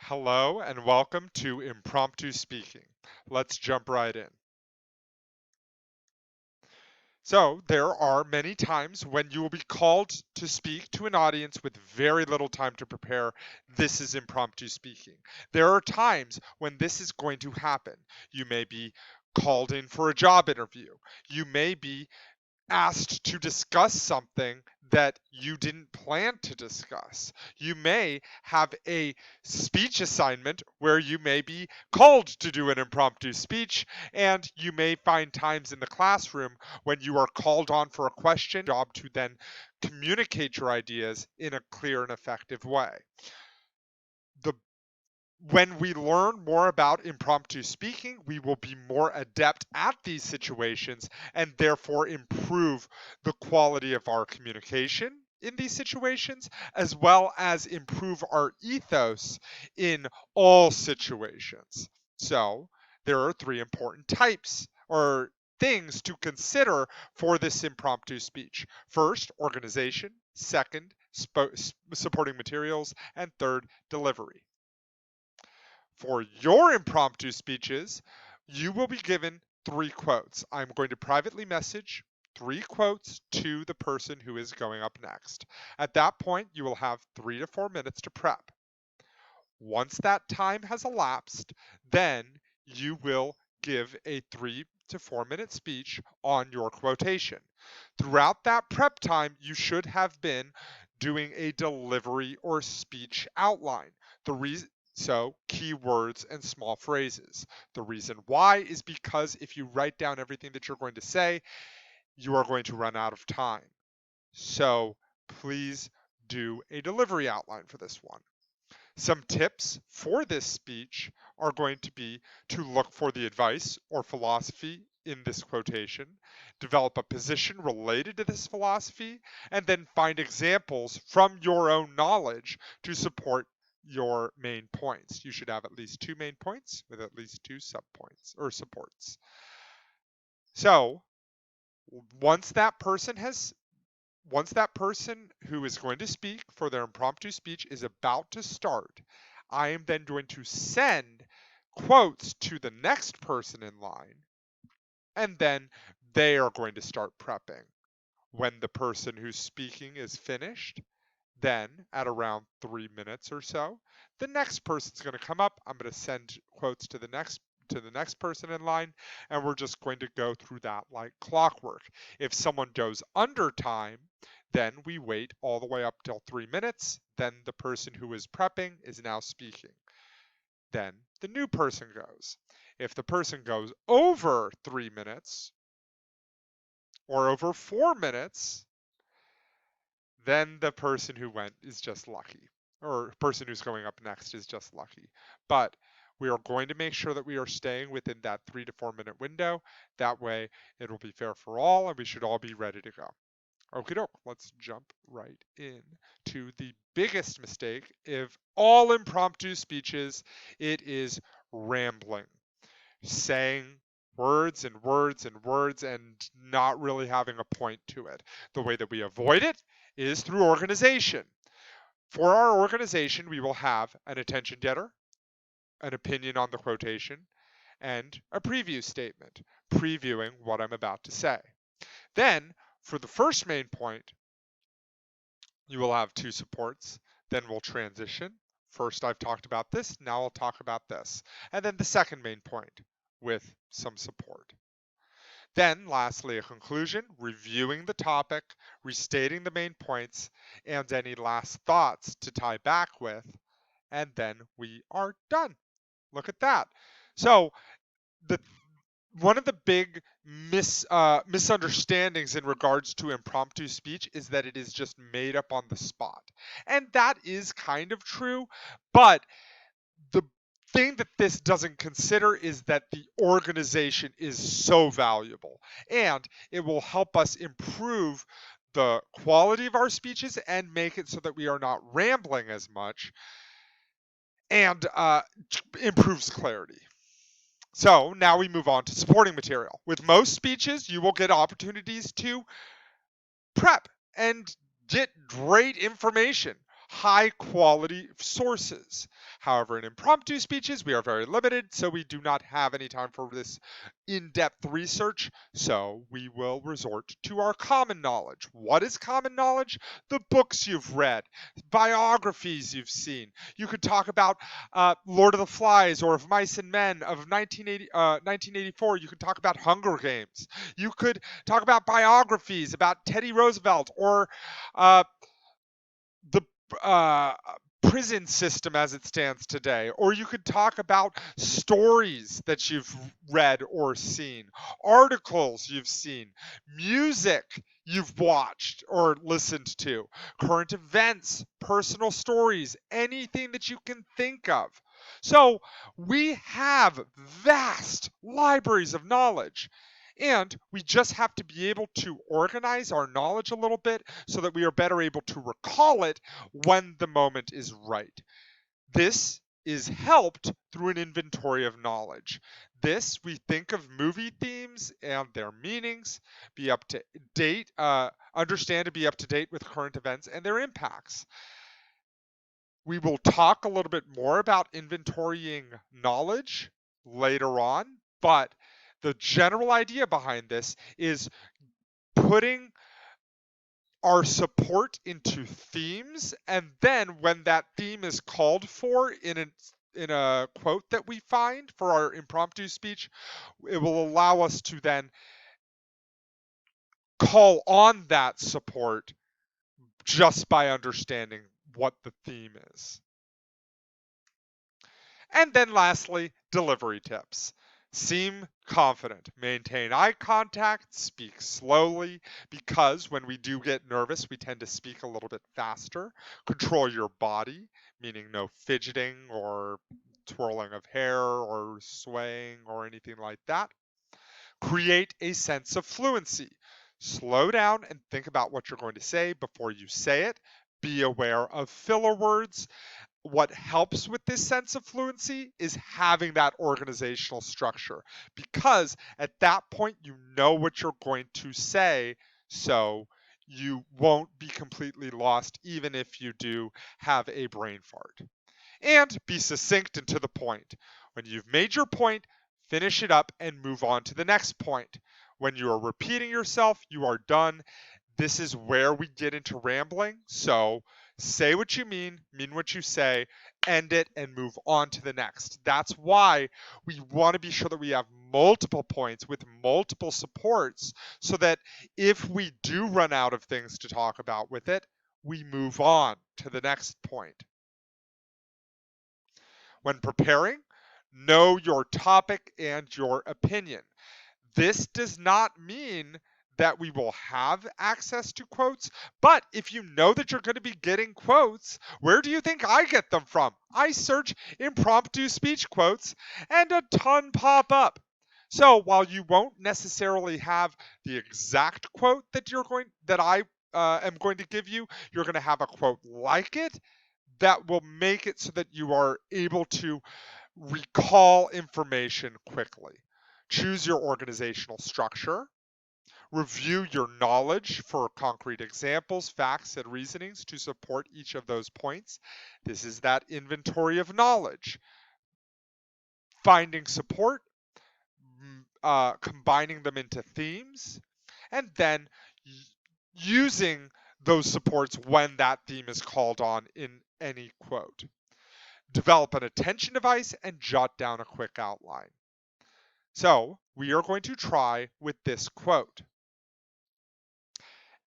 Hello and welcome to Impromptu Speaking. Let's jump right in. So, there are many times when you will be called to speak to an audience with very little time to prepare. This is impromptu speaking. There are times when this is going to happen. You may be called in for a job interview. You may be asked to discuss something that you didn't plan to discuss. You may have a speech assignment where you may be called to do an impromptu speech, and you may find times in the classroom when you are called on for a question, job to then communicate your ideas in a clear and effective way. The when we learn more about impromptu speaking, we will be more adept at these situations and therefore improve the quality of our communication in these situations, as well as improve our ethos in all situations. So, there are three important types or things to consider for this impromptu speech. First, organization. Second, supporting materials. And third, delivery. For your impromptu speeches, you will be given 3 quotes. I'm going to privately message 3 quotes to the person who is going up next. At that point, you will have 3 to 4 minutes to prep. Once that time has elapsed, then you will give a 3 to 4 minute speech on your quotation. Throughout that prep time, you should have been doing a delivery or speech outline. So, keywords and small phrases. The reason why is because if you write down everything that you're going to say, you are going to run out of time. So, please do a delivery outline for this one. Some tips for this speech are going to be to look for the advice or philosophy in this quotation, develop a position related to this philosophy, and then find examples from your own knowledge to support your main points. You should have at least 2 main points with at least 2 subpoints or supports. So, once that person who is going to speak for their impromptu speech is about to start, I am then going to send quotes to the next person in line, and then they are going to start prepping. When the person who's speaking is finished, then at around 3 minutes or so, the next person's going to come up. I'm going to send quotes to the next person in line, and we're just going to go through that like clockwork. If someone goes under time, then we wait all the way up till 3 minutes. Then the person who is prepping is now speaking. Then the new person goes. If the person goes over 3 minutes or over 4 minutes, then the person who went is just lucky, or person who's going up next is just lucky. But we are going to make sure that we are staying within that 3 to 4 minute window. That way it will be fair for all and we should all be ready to go. Okie doke, let's jump right in to the biggest mistake of all impromptu speeches. It is rambling, saying words and words and words and not really having a point to it. The way that we avoid it is through organization. For our organization, we will have an attention getter, an opinion on the quotation, and a preview statement, previewing what I'm about to say. Then, for the first main point, you will have 2 supports. Then we'll transition. First, I've talked about this. Now I'll talk about this. And then the second main point with some support. Then, lastly, a conclusion, reviewing the topic, restating the main points, and any last thoughts to tie back with, and then we are done. Look at that. So, one of the big misunderstandings in regards to impromptu speech is that it is just made up on the spot. And that is kind of true, but the thing that this doesn't consider is that the organization is so valuable and it will help us improve the quality of our speeches and make it so that we are not rambling as much and improves clarity. So now we move on to supporting material. With most speeches, you will get opportunities to prep and get great information. high quality sources. However, in impromptu speeches, we are very limited, so we do not have any time for this in-depth research, so we will resort to our common knowledge. What is common knowledge? The books you've read, biographies you've seen. You could talk about Lord of the Flies or Of Mice and Men of 1984. You could talk about Hunger Games. You could talk about biographies about Teddy Roosevelt or uh, the uh, prison system as it stands today. Or you could talk about stories that you've read or seen, articles you've seen, music you've watched or listened to, current events, personal stories, anything that you can think of. So we have vast libraries of knowledge. And we just have to be able to organize our knowledge a little bit so that we are better able to recall it when the moment is right. This is helped through an inventory of knowledge. This, we think of movie themes and their meanings, be up to date, understand to be up to date with current events and their impacts. We will talk a little bit more about inventorying knowledge later on, but the general idea behind this is putting our support into themes, and then when that theme is called for in a quote that we find for our impromptu speech, it will allow us to then call on that support just by understanding what the theme is. And then lastly, delivery tips. Seem confident. Maintain eye contact. Speak slowly, because when we do get nervous, we tend to speak a little bit faster. Control your body, meaning no fidgeting or twirling of hair or swaying or anything like that. Create a sense of fluency. Slow down and think about what you're going to say before you say it. Be aware of filler words. What helps with this sense of fluency is having that organizational structure, because at that point you know what you're going to say, so you won't be completely lost even if you do have a brain fart. And be succinct and to the point. When you've made your point, finish it up and move on to the next point. When you are repeating yourself, you are done. This is where we get into rambling. So say what you mean what you say, end it, and move on to the next. That's why we want to be sure that we have multiple points with multiple supports so that if we do run out of things to talk about with it, we move on to the next point. When preparing, know your topic and your opinion. This does not mean that we will have access to quotes, but if you know that you're going to be getting quotes, where do you think I get them from? I search impromptu speech quotes and a ton pop up. So while you won't necessarily have the exact quote that I am going to give you, you're going to have a quote like it that will make it so that you are able to recall information quickly. Choose your organizational structure. Review your knowledge for concrete examples, facts, and reasonings to support each of those points. This is that inventory of knowledge. Finding support, combining them into themes, and then using those supports when that theme is called on in any quote. Develop an attention device and jot down a quick outline. So we are going to try with this quote.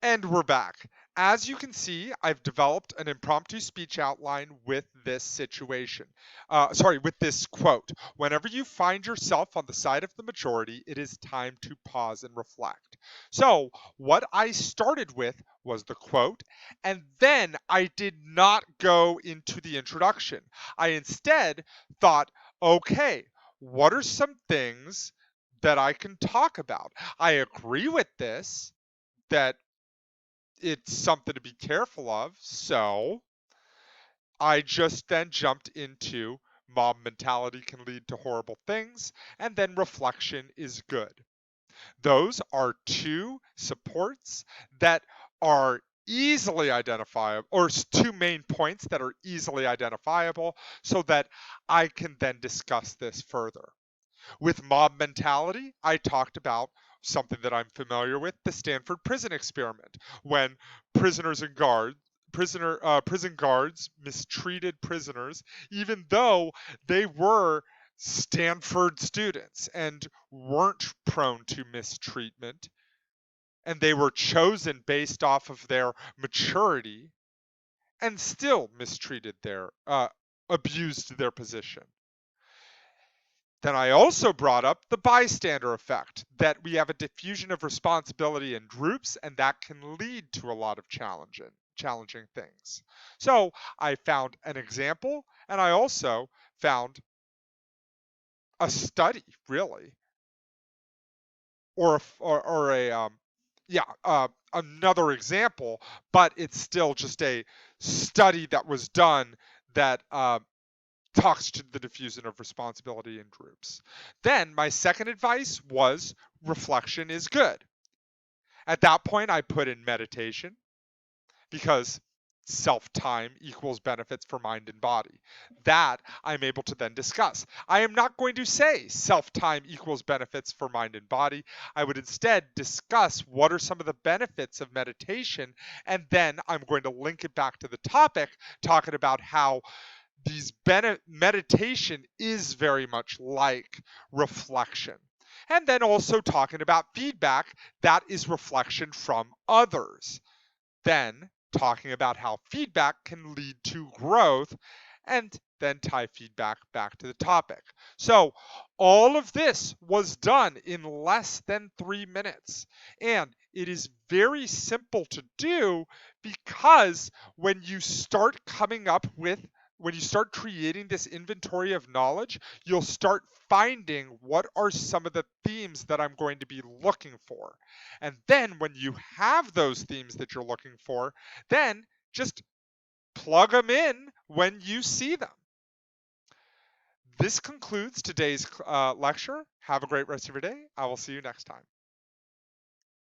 And we're back. As you can see, I've developed an impromptu speech outline with this situation. With this quote. Whenever you find yourself on the side of the majority, it is time to pause and reflect. So what I started with was the quote, and then I did not go into the introduction. I instead thought, okay, what are some things that I can talk about? I agree with this, that it's something to be careful of. So I just then jumped into mob mentality can lead to horrible things, and then reflection is good. Those are two supports that are easily identifiable, or two main points that are easily identifiable, so that I can then discuss this further. With mob mentality, I talked about something that I'm familiar with, the Stanford prison experiment, when prisoners and guards prison guards mistreated prisoners, even though they were Stanford students and weren't prone to mistreatment, and they were chosen based off of their maturity, and still mistreated their abused their position. Then I also brought up the bystander effect, that we have a diffusion of responsibility in groups, and that can lead to a lot of challenging things. So I found an example, and I also found a study, really, or a another example, but it's still just a study that was done that talks to the diffusion of responsibility in groups. Then my second advice was reflection is good. At that point, I put in meditation, because self-time equals benefits for mind and body. That I'm able to then discuss. I am not going to say self-time equals benefits for mind and body. I would instead discuss what are some of the benefits of meditation, and then I'm going to link it back to the topic, talking about how meditation is very much like reflection. And then also talking about feedback, that is reflection from others. Then talking about how feedback can lead to growth, and then tie feedback back to the topic. So all of this was done in less than 3 minutes. And it is very simple to do, because when you start when you start creating this inventory of knowledge, you'll start finding what are some of the themes that I'm going to be looking for. And then when you have those themes that you're looking for, then just plug them in when you see them. This concludes today's lecture. Have a great rest of your day. I will see you next time.